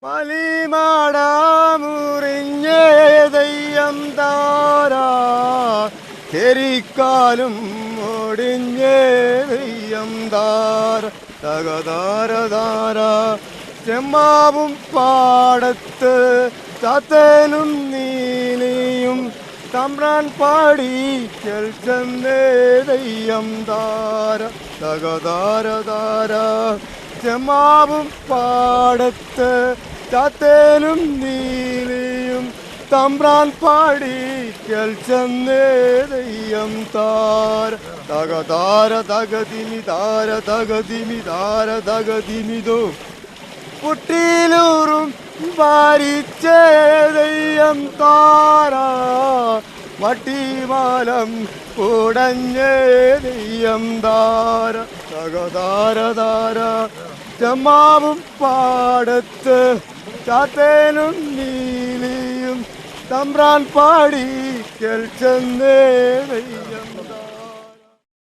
മലിമാട മുറിഞ്ഞേ ദയ്യം താരാ ചെരിക്കാലും ഒടിഞ്ഞേ ദയ്യം താര തകതാരതാര ചെമ്മാവും പാടത്ത് ചാത്തനും നീലിയും തമ്പ്രാൻ പാടിക്കൽ ചെന്നേ ദയ്യം താര തകതാരതാര ചെമ്മാവും പാടത്ത് ചാത്തേനും നീലിയും തമ്പ്രാൻ പാടിക്കൽ ചെന്നേ ദയ്യം താര തകതാര തകതിമി താര തകതിമി താര തകതിമിതോ പുട്ടിലൂറും വാരിച്ചേ ദയ്യം താര മട്ടിമാലം ഉടഞ്ഞേ ദയ്യം താര തകതാരതാര ചെമ്മാവും പാടത്ത് ചാത്തേനും നീലിയും തമ്പ്രാൻ പാടിക്കൽ ചെന്നേ ദയ്യം